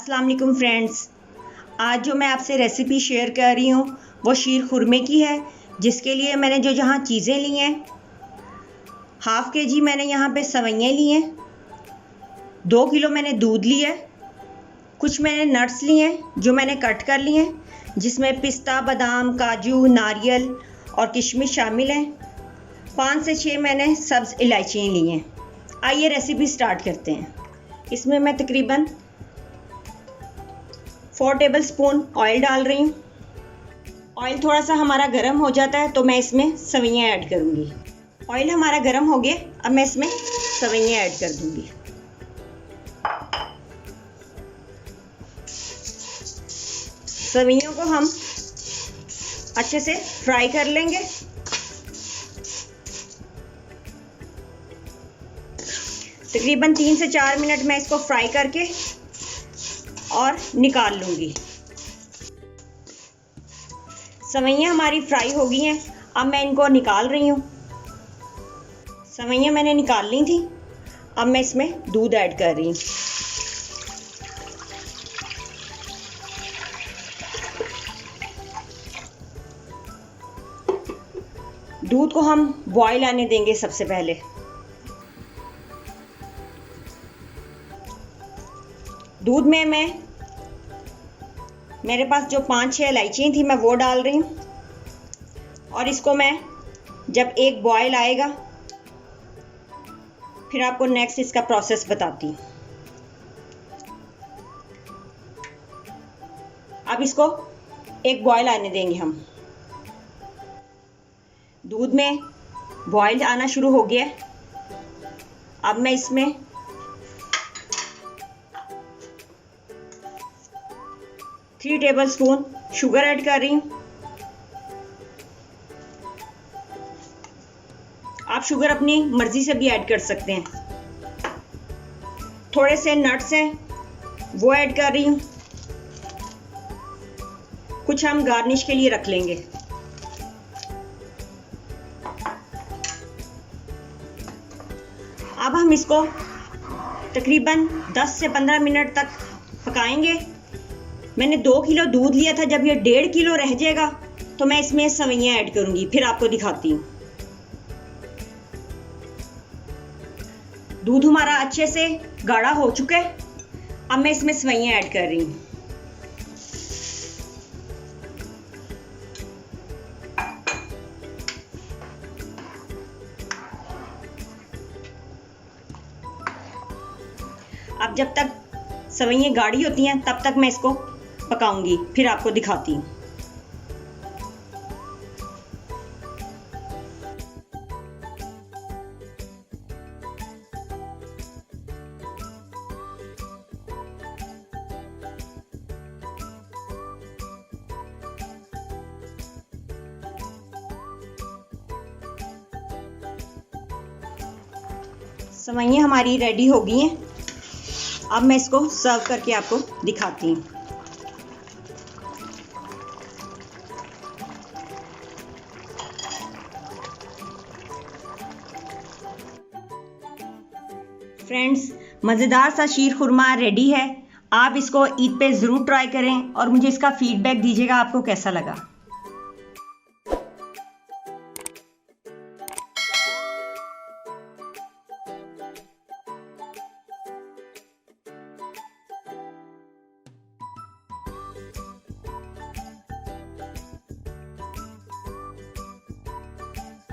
अस्सलाम वालेकुम फ्रेंड्स। आज जो मैं आपसे रेसिपी शेयर कर रही हूँ वो शीर खुरमे की है, जिसके लिए मैंने जो जहाँ चीज़ें ली हैं, 1/2 kg मैंने यहाँ पे सवैयाँ ली हैं, 2 किलो मैंने दूध लिया है, कुछ मैंने नट्स लिए हैं जो मैंने कट कर लिए हैं, जिसमें पिस्ता, बादाम, काजू, नारियल और किशमिश शामिल हैं। 5 से 6 मैंने सब्ज़ इलायचियाँ ली हैं। आइए रेसिपी स्टार्ट करते हैं। इसमें मैं तकरीबन 4 टेबलस्पून ऑयल डाल रही हूँ। ऑयल थोड़ा सा हमारा गर्म हो जाता है तो मैं इसमें सवैयाँ ऐड करूँगी। ऑयल हमारा गर्म हो गया, अब मैं इसमें सवैयाँ ऐड कर दूँगी। सवैयों को हम अच्छे से फ्राई कर लेंगे। तकरीबन 3 से 4 मिनट मैं इसको फ्राई करके और निकाल लूँगी। सवैयाँ हमारी फ्राई हो गई हैं, अब मैं इनको निकाल रही हूँ। सवैयाँ मैंने निकाल ली थी, अब मैं इसमें दूध ऐड कर रही हूँ। दूध को हम बॉईल आने देंगे सबसे पहले। दूध में मेरे पास जो 5-6 इलायचियाँ थी मैं वो डाल रही हूँ, और इसको मैं जब एक बॉयल आएगा फिर आपको नेक्स्ट इसका प्रोसेस बताती हूँ। अब इसको एक बॉयल आने देंगे हम। दूध में बॉयल आना शुरू हो गया है। अब मैं इसमें 3 टेबलस्पून शुगर ऐड कर रही हूँ। आप शुगर अपनी मर्ज़ी से भी ऐड कर सकते हैं। थोड़े से नट्स हैं वो ऐड कर रही हूँ, कुछ हम गार्निश के लिए रख लेंगे। अब हम इसको तकरीबन 10 से 15 मिनट तक पकाएंगे। मैंने 2 किलो दूध लिया था, जब ये 1.5 किलो रह जाएगा तो मैं इसमें सवैयाँ ऐड करूँगी, फिर आपको दिखाती हूँ। दूध हमारा अच्छे से गाढ़ा हो चुका है, अब मैं इसमें सवैयाँ ऐड कर रही हूँ। अब जब तक सवैयाँ गाढ़ी होती हैं तब तक मैं इसको पकाऊंगी, फिर आपको दिखाती हूँ। सवैयाँ हमारी रेडी हो गई हैं, अब मैं इसको सर्व करके आपको दिखाती हूँ। फ्रेंड्स, मज़ेदार सा शीर खुरमा रेडी है। आप इसको ईद पे ज़रूर ट्राई करें और मुझे इसका फीडबैक दीजिएगा आपको कैसा लगा।